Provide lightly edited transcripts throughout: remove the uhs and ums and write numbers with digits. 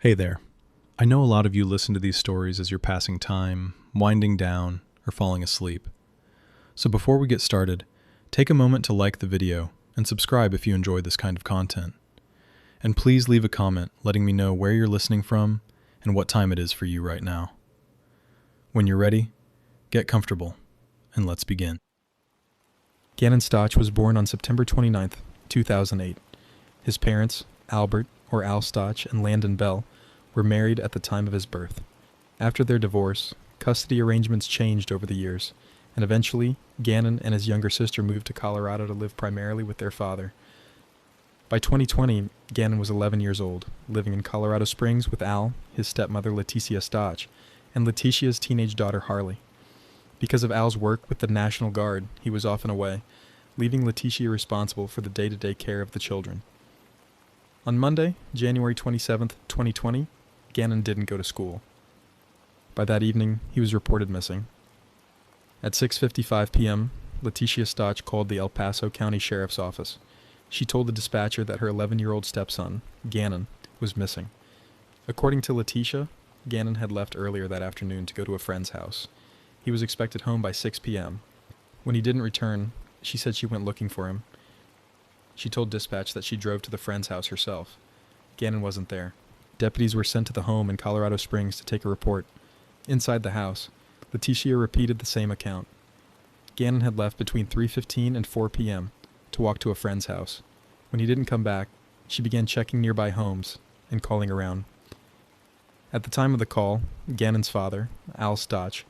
Hey there. I know a lot of you listen to these stories as you're passing time, winding down, or falling asleep. So before we get started, take a moment to like the video and subscribe if you enjoy this kind of content. And please leave a comment letting me know where you're listening from and what time it is for you right now. When you're ready, get comfortable, and let's begin. Gannon Stauch was born on September 29, 2008. His parents, Albert, or Al Stauch, and Landon Bell, were married at the time of his birth. After their divorce, custody arrangements changed over the years, and eventually, Gannon and his younger sister moved to Colorado to live primarily with their father. By 2020, Gannon was 11 years old, living in Colorado Springs with Al, his stepmother Letecia Stauch, and Letecia's teenage daughter Harley. Because of Al's work with the National Guard, he was often away, leaving Letecia responsible for the day-to-day care of the children. On Monday, January 27, 2020, Gannon didn't go to school. By that evening, he was reported missing. At 6:55 p.m., Letecia Stauch called the El Paso County Sheriff's Office. She told the dispatcher that her 11-year-old stepson, Ganon, was missing. According to Letecia, Ganon had left earlier that afternoon to go to a friend's house. He was expected home by 6 p.m. When he didn't return, she said she went looking for him. She told dispatch that she drove to the friend's house herself. Ganon wasn't there. Deputies were sent to the home in Colorado Springs to take a report. Inside the house, Letecia repeated the same account. Ganon had left between 3:15 and 4 p.m. to walk to a friend's house. When he didn't come back, she began checking nearby homes and calling around. At the time of the call, Ganon's father, Al Stauch,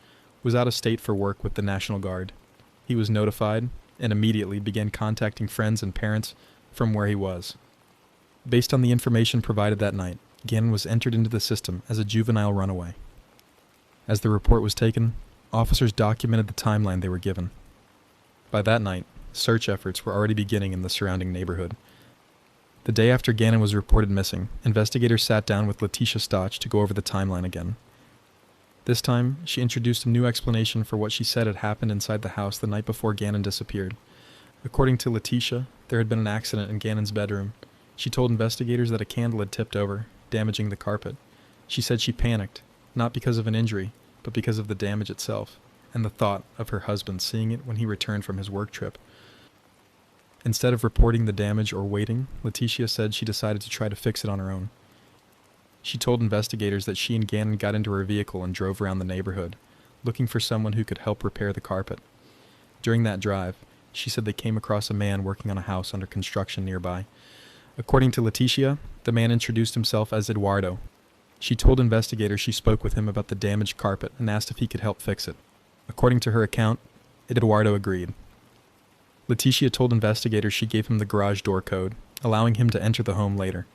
was out of state for work with the National Guard. He was notified and immediately began contacting friends and parents from where he was. Based on the information provided that night, Ganon was entered into the system as a juvenile runaway. As the report was taken, officers documented the timeline they were given. By that night, search efforts were already beginning in the surrounding neighborhood. The day after Ganon was reported missing, investigators sat down with Letecia Stauch to go over the timeline again. This time, she introduced a new explanation for what she said had happened inside the house the night before Ganon disappeared. According to Letecia, there had been an accident in Ganon's bedroom. She told investigators that a candle had tipped over, damaging the carpet. She said she panicked, not because of an injury, but because of the damage itself, and the thought of her husband seeing it when he returned from his work trip. Instead of reporting the damage or waiting, Letecia said she decided to try to fix it on her own. She told investigators that she and Ganon got into her vehicle and drove around the neighborhood, looking for someone who could help repair the carpet. During that drive, she said they came across a man working on a house under construction nearby. According to Letecia, the man introduced himself as Eduardo. She told investigators she spoke with him about the damaged carpet and asked if he could help fix it. According to her account, Eduardo agreed. Letecia told investigators she gave him the garage door code, allowing him to enter the home later.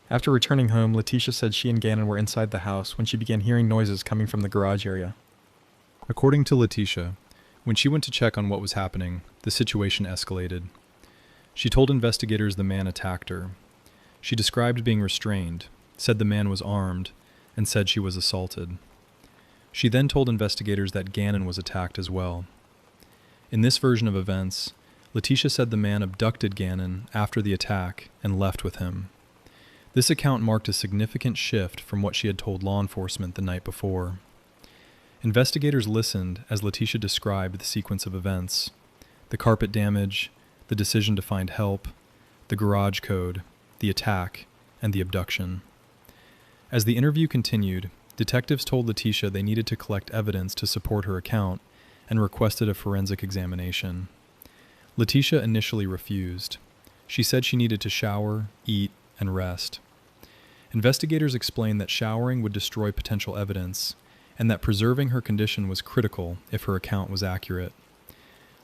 After returning home, Letecia said she and Ganon were inside the house when she began hearing noises coming from the garage area. According to Letecia, when she went to check on what was happening, the situation escalated. She told investigators the man attacked her. She described being restrained, said the man was armed, and said she was assaulted. She then told investigators that Ganon was attacked as well. In this version of events, Letecia said the man abducted Ganon after the attack and left with him. This account marked a significant shift from what she had told law enforcement the night before. Investigators listened as Letecia described the sequence of events: the carpet damage, the decision to find help, the garage code, the attack, and the abduction. As the interview continued, detectives told Letecia they needed to collect evidence to support her account and requested a forensic examination. Letecia initially refused. She said she needed to shower, eat, and rest. Investigators explained that showering would destroy potential evidence, and that preserving her condition was critical if her account was accurate.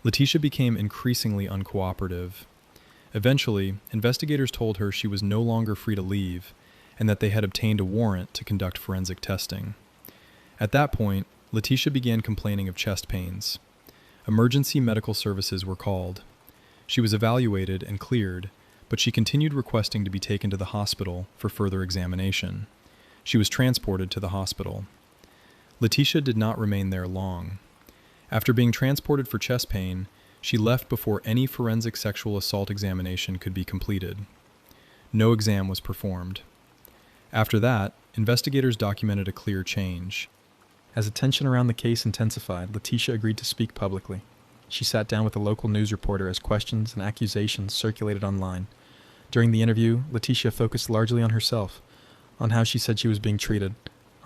Letecia became increasingly uncooperative. Eventually, investigators told her she was no longer free to leave, and that they had obtained a warrant to conduct forensic testing. At that point, Letecia began complaining of chest pains. Emergency medical services were called. She was evaluated and cleared, but she continued requesting to be taken to the hospital for further examination. She was transported to the hospital. Letecia did not remain there long. After being transported for chest pain, she left before any forensic sexual assault examination could be completed. No exam was performed. After that, Investigators documented a clear change. As the tension around the case intensified, Letecia agreed to speak publicly. She sat down with a local news reporter as questions and accusations circulated online. During the interview, Letecia focused largely on herself, on how she said she was being treated,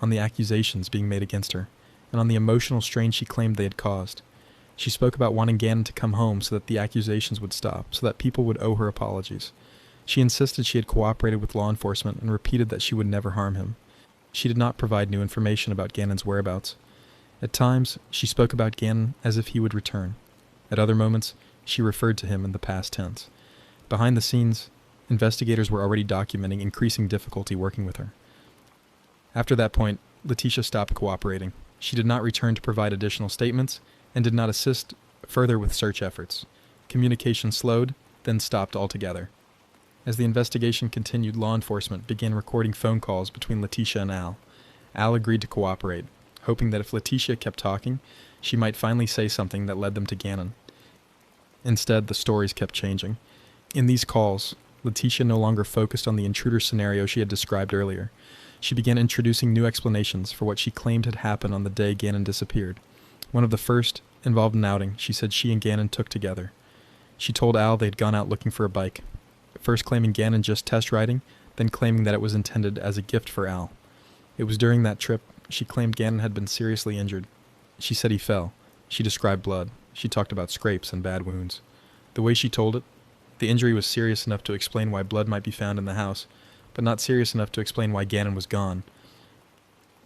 on the accusations being made against her, and on the emotional strain she claimed they had caused. She spoke about wanting Ganon to come home so that the accusations would stop, so that people would owe her apologies. She insisted she had cooperated with law enforcement and repeated that she would never harm him. She did not provide new information about Ganon's whereabouts. At times, she spoke about Ganon as if he would return. At other moments, she referred to him in the past tense. Behind the scenes, investigators were already documenting increasing difficulty working with her. After that point, Letecia stopped cooperating. She did not return to provide additional statements and did not assist further with search efforts. Communication slowed, then stopped altogether. As the investigation continued, law enforcement began recording phone calls between Letecia and Al. Al agreed to cooperate, hoping that if Letecia kept talking, she might finally say something that led them to Ganon. Instead, the stories kept changing. In these calls, Letecia no longer focused on the intruder scenario she had described earlier. She began introducing new explanations for what she claimed had happened on the day Ganon disappeared. One of the first involved an outing she said she and Ganon took together. She told Al they had gone out looking for a bike, first claiming Ganon just test riding, then claiming that it was intended as a gift for Al. It was during that trip she claimed Ganon had been seriously injured. She said he fell. She described blood. She talked about scrapes and bad wounds. The way she told it, the injury was serious enough to explain why blood might be found in the house, but not serious enough to explain why Ganon was gone.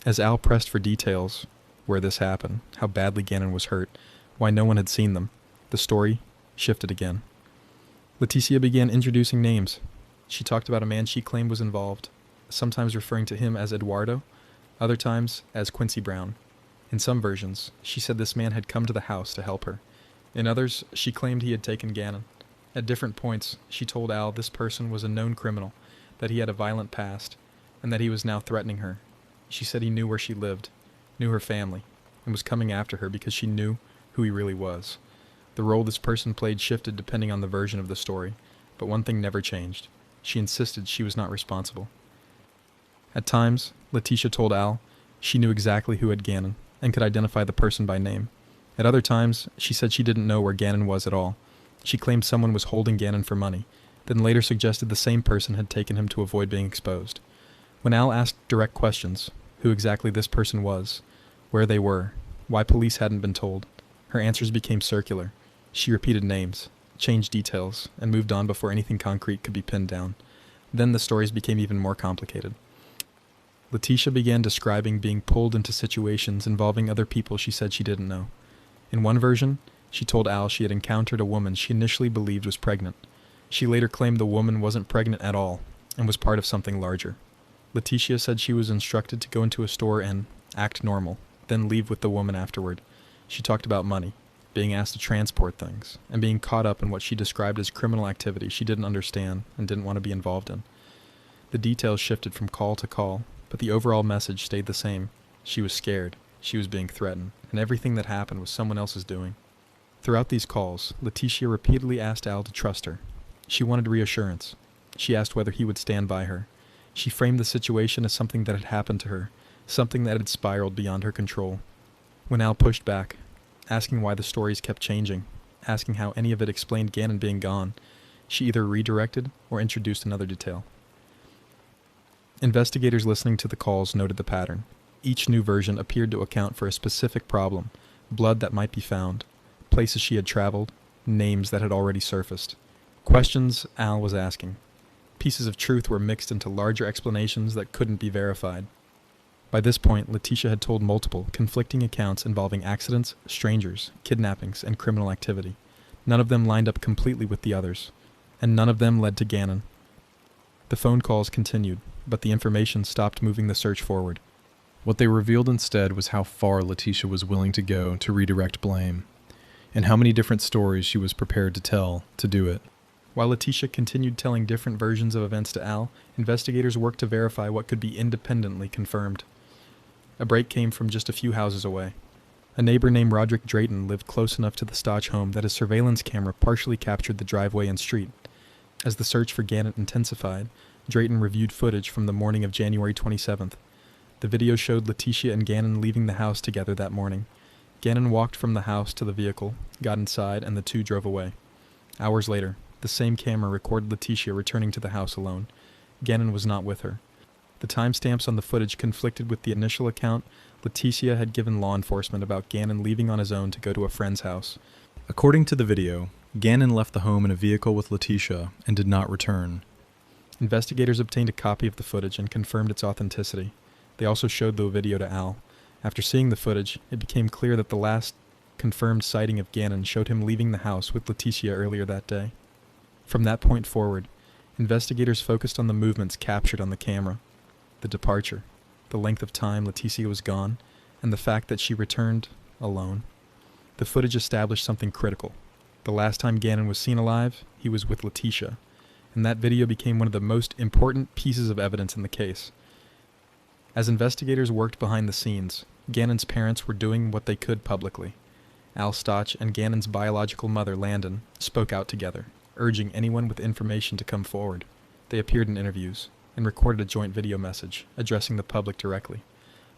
As Al pressed for details, where this happened, how badly Ganon was hurt, why no one had seen them, the story shifted again. Letecia began introducing names. She talked about a man she claimed was involved, sometimes referring to him as Eduardo, other times as Quincy Brown. In some versions, she said this man had come to the house to help her. In others, she claimed he had taken Ganon. At different points, she told Al this person was a known criminal, that he had a violent past, and that he was now threatening her. She said he knew where she lived, knew her family, and was coming after her because she knew who he really was. The role this person played shifted depending on the version of the story, but one thing never changed. She insisted she was not responsible. At times, Letecia told Al she knew exactly who had Ganon and could identify the person by name. At other times, she said she didn't know where Ganon was at all. She claimed someone was holding Ganon for money, then later suggested the same person had taken him to avoid being exposed. When Al asked direct questions, who exactly this person was, where they were, why police hadn't been told, her answers became circular. She repeated names, changed details, and moved on before anything concrete could be pinned down. Then the stories became even more complicated. Letecia began describing being pulled into situations involving other people she said she didn't know. In one version, she told Al she had encountered a woman she initially believed was pregnant. She later claimed the woman wasn't pregnant at all and was part of something larger. Letecia said she was instructed to go into a store and act normal, then leave with the woman afterward. She talked about money, being asked to transport things, and being caught up in what she described as criminal activity she didn't understand and didn't want to be involved in. The details shifted from call to call, but the overall message stayed the same. She was scared, she was being threatened, and everything that happened was someone else's doing. Throughout these calls, Letecia repeatedly asked Al to trust her. She wanted reassurance. She asked whether he would stand by her. She framed the situation as something that had happened to her, something that had spiraled beyond her control. When Al pushed back, asking why the stories kept changing, asking how any of it explained Ganon being gone, she either redirected or introduced another detail. Investigators listening to the calls noted the pattern. Each new version appeared to account for a specific problem, blood that might be found, places she had traveled, names that had already surfaced. Questions Al was asking. Pieces of truth were mixed into larger explanations that couldn't be verified. By this point, Letecia had told multiple, conflicting accounts involving accidents, strangers, kidnappings, and criminal activity. None of them lined up completely with the others, and none of them led to Ganon. The phone calls continued, but the information stopped moving the search forward. What they revealed instead was how far Letecia was willing to go to redirect blame, and how many different stories she was prepared to tell to do it. While Letecia continued telling different versions of events to Al, investigators worked to verify what could be independently confirmed. A break came from just a few houses away. A neighbor named Roderick Drayton lived close enough to the Stauch home that his surveillance camera partially captured the driveway and street. As the search for Ganon intensified, Drayton reviewed footage from the morning of January 27th. The video showed Letecia and Ganon leaving the house together that morning. Ganon walked from the house to the vehicle, got inside, and the two drove away. Hours later, the same camera recorded Letecia returning to the house alone. Ganon was not with her. The timestamps on the footage conflicted with the initial account Letecia had given law enforcement about Ganon leaving on his own to go to a friend's house. According to the video, Ganon left the home in a vehicle with Letecia and did not return. Investigators obtained a copy of the footage and confirmed its authenticity. They also showed the video to Al. After seeing the footage, it became clear that the last confirmed sighting of Ganon showed him leaving the house with Letecia earlier that day. From that point forward, investigators focused on the movements captured on the camera, the departure, the length of time Letecia was gone, and the fact that she returned alone. The footage established something critical. The last time Ganon was seen alive, he was with Letecia, and that video became one of the most important pieces of evidence in the case. As investigators worked behind the scenes, Ganon's parents were doing what they could publicly. Al Stauch and Ganon's biological mother, Landon, spoke out together, urging anyone with information to come forward. They appeared in interviews and recorded a joint video message, addressing the public directly.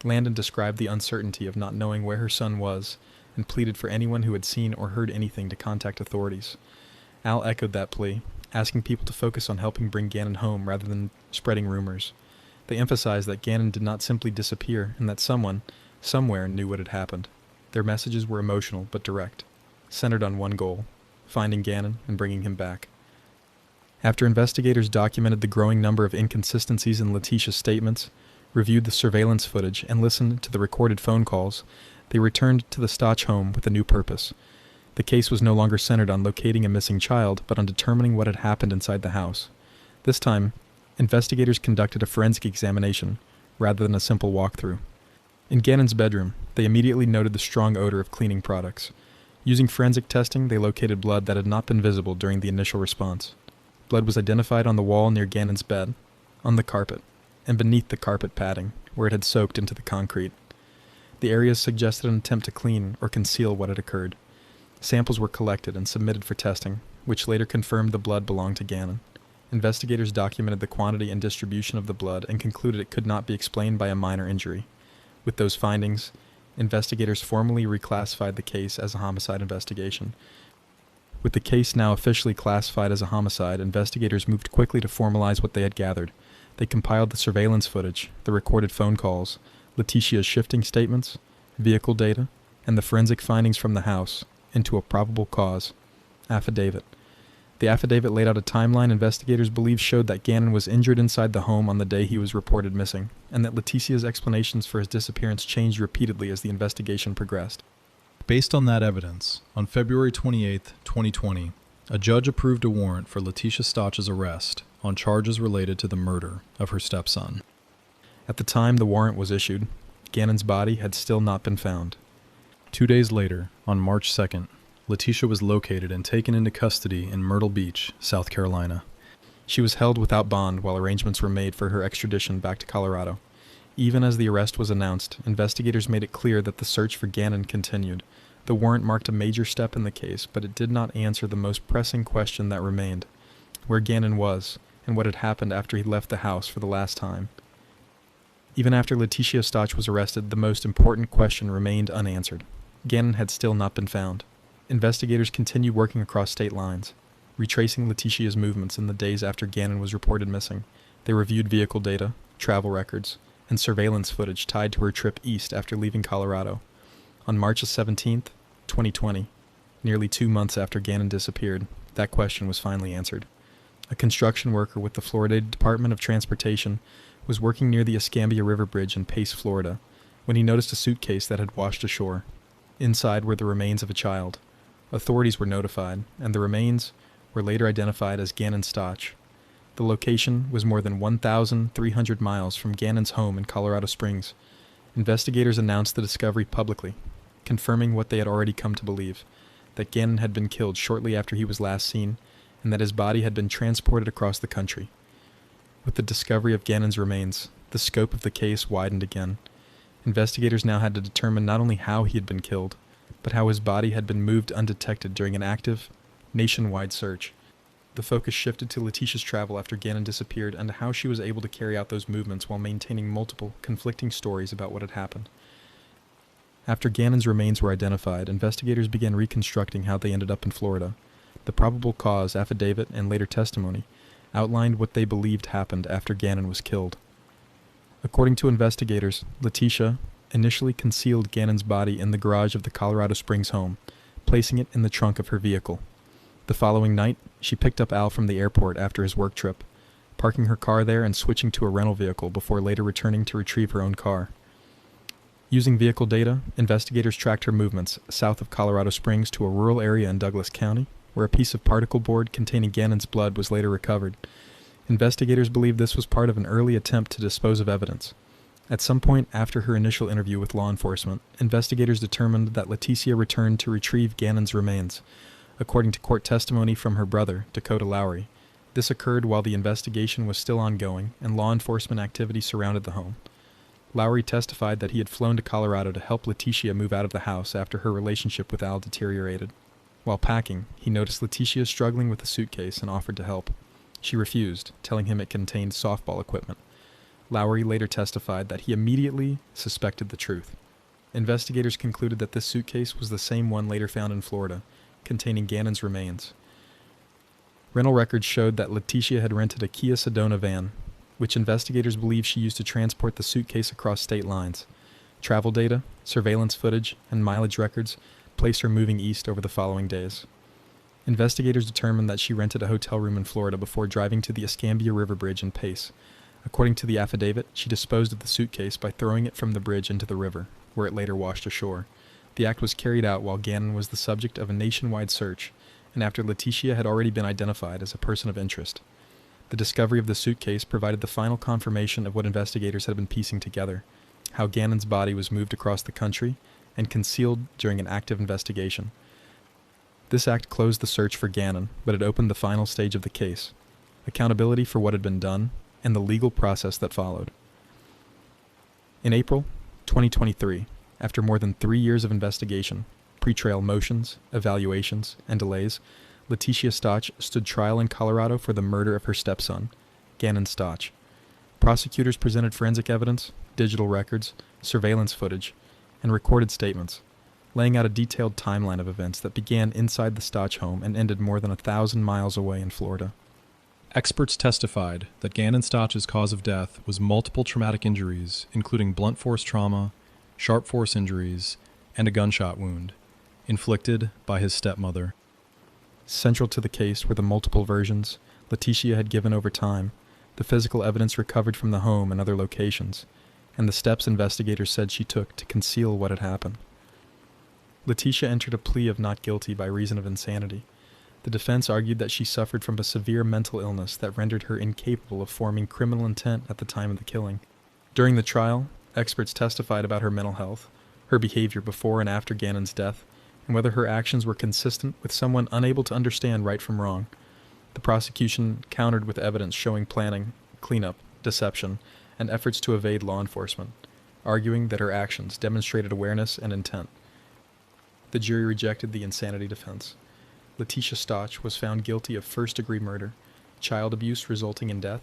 Landon described the uncertainty of not knowing where her son was and pleaded for anyone who had seen or heard anything to contact authorities. Al echoed that plea, asking people to focus on helping bring Ganon home rather than spreading rumors. They emphasized that Ganon did not simply disappear and that someone, somewhere, knew what had happened. Their messages were emotional but direct, centered on one goal: finding Ganon and bringing him back. After investigators documented the growing number of inconsistencies in Letecia's statements, reviewed the surveillance footage, and listened to the recorded phone calls, they returned to the Stauch home with a new purpose. The case was no longer centered on locating a missing child, but on determining what had happened inside the house. This time, investigators conducted a forensic examination, rather than a simple walkthrough. In Ganon's bedroom, they immediately noted the strong odor of cleaning products. Using forensic testing, they located blood that had not been visible during the initial response. Blood was identified on the wall near Ganon's bed, on the carpet, and beneath the carpet padding, where it had soaked into the concrete. The areas suggested an attempt to clean or conceal what had occurred. Samples were collected and submitted for testing, which later confirmed the blood belonged to Ganon. Investigators documented the quantity and distribution of the blood and concluded it could not be explained by a minor injury. With those findings, investigators formally reclassified the case as a homicide investigation. With the case now officially classified as a homicide, investigators moved quickly to formalize what they had gathered. They compiled the surveillance footage, the recorded phone calls, Letecia's shifting statements, vehicle data, and the forensic findings from the house into a probable cause affidavit. The affidavit laid out a timeline investigators believe showed that Ganon was injured inside the home on the day he was reported missing, and that Letecia's explanations for his disappearance changed repeatedly as the investigation progressed. Based on that evidence, on February 28, 2020, a judge approved a warrant for Letecia Stauch's arrest on charges related to the murder of her stepson. At the time the warrant was issued, Ganon's body had still not been found. 2 days later, on March 2nd, Letecia was located and taken into custody in Myrtle Beach, South Carolina. She was held without bond while arrangements were made for her extradition back to Colorado. Even as the arrest was announced, investigators made it clear that the search for Ganon continued. The warrant marked a major step in the case, but it did not answer the most pressing question that remained: where Ganon was, and what had happened after he left the house for the last time. Even after Letecia Stauch was arrested, the most important question remained unanswered. Ganon had still not been found. Investigators continued working across state lines, retracing Letecia's movements in the days after Ganon was reported missing. They reviewed vehicle data, travel records, and surveillance footage tied to her trip east after leaving Colorado. On March 17, 2020, nearly 2 months after Ganon disappeared, that question was finally answered. A construction worker with the Florida Department of Transportation was working near the Escambia River Bridge in Pace, Florida, when he noticed a suitcase that had washed ashore. Inside were the remains of a child. Authorities were notified, and the remains were later identified as Gannon Stauch. The location was more than 1,300 miles from Ganon's home in Colorado Springs. Investigators announced the discovery publicly, confirming what they had already come to believe, that Ganon had been killed shortly after he was last seen, and that his body had been transported across the country. With the discovery of Ganon's remains, the scope of the case widened again. Investigators now had to determine not only how he had been killed, but how his body had been moved undetected during an active, nationwide search. the focus shifted to Letecia's travel after Gannon disappeared and how she was able to carry out those movements while maintaining multiple, conflicting stories about what had happened. After Gannon's remains were identified, investigators began reconstructing how they ended up in Florida. The probable cause affidavit and later testimony outlined what they believed happened after Gannon was killed. According to investigators, Letecia initially concealed Gannon's body in the garage of the Colorado Springs home, placing it in the trunk of her vehicle. The following night, she picked up Al from the airport after his work trip, parking her car there and switching to a rental vehicle before later returning to retrieve her own car. Using vehicle data, investigators tracked her movements south of Colorado Springs to a rural area in Douglas County, where a piece of particle board containing Gannon's blood was later recovered. Investigators believe this was part of an early attempt to dispose of evidence. At some point after her initial interview with law enforcement, investigators determined that Letecia returned to retrieve Gannon's remains. According to court testimony from her brother, Dakota Lowry, this occurred while the investigation was still ongoing and law enforcement activity surrounded the home. Lowry testified that he had flown to Colorado to help Letecia move out of the house after her relationship with Al deteriorated. While packing, he noticed Letecia struggling with a suitcase and offered to help. She refused, telling him it contained softball equipment. Lowry later testified that he immediately suspected the truth. Investigators concluded that this suitcase was the same one later found in Florida, containing Gannon's remains. Rental records showed that Letecia had rented a Kia Sedona van, which investigators believe she used to transport the suitcase across state lines. Travel data, surveillance footage, and mileage records placed her moving east over the following days. Investigators determined that she rented a hotel room in Florida before driving to the Escambia River Bridge in Pace. According to the affidavit, she disposed of the suitcase by throwing it from the bridge into the river, where it later washed ashore. The act was carried out while Gannon was the subject of a nationwide search, and after Letecia had already been identified as a person of interest. The discovery of the suitcase provided the final confirmation of what investigators had been piecing together, how Gannon's body was moved across the country and concealed during an active investigation. This act closed the search for Gannon, but it opened the final stage of the case: accountability for what had been done and the legal process that followed. In April 2023, after more than 3 years of investigation, pretrial motions, evaluations, and delays, Letecia Stauch stood trial in Colorado for the murder of her stepson, Gannon Stauch. Prosecutors presented forensic evidence, digital records, surveillance footage, and recorded statements, laying out a detailed timeline of events that began inside the Stauch home and ended more than 1,000 miles away in Florida. Experts testified that Gannon Stauch's cause of death was multiple traumatic injuries, including blunt force trauma, sharp force injuries, and a gunshot wound, inflicted by his stepmother. Central to the case were the multiple versions Letecia had given over time, the physical evidence recovered from the home and other locations, and the steps investigators said she took to conceal what had happened. Letecia entered a plea of not guilty by reason of insanity. The defense argued that she suffered from a severe mental illness that rendered her incapable of forming criminal intent at the time of the killing. During the trial, experts testified about her mental health, her behavior before and after Gannon's death, and whether her actions were consistent with someone unable to understand right from wrong. The prosecution countered with evidence showing planning, cleanup, deception, and efforts to evade law enforcement, arguing that her actions demonstrated awareness and intent. The jury rejected the insanity defense. Letecia Stauch was found guilty of first-degree murder, child abuse resulting in death,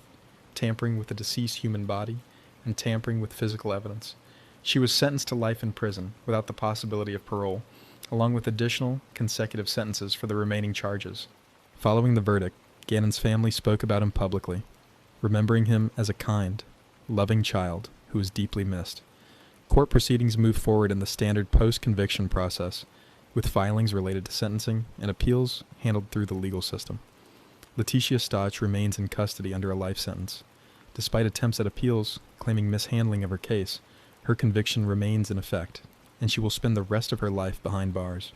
tampering with a deceased human body, and tampering with physical evidence. She was sentenced to life in prison without the possibility of parole, along with additional consecutive sentences for the remaining charges. Following the verdict, Gannon's family spoke about him publicly, remembering him as a kind, loving child who was deeply missed. Court proceedings moved forward in the standard post-conviction process, with filings related to sentencing and appeals handled through the legal system. Letecia Stauch remains in custody under a life sentence. Despite attempts at appeals claiming mishandling of her case, her conviction remains in effect, and she will spend the rest of her life behind bars.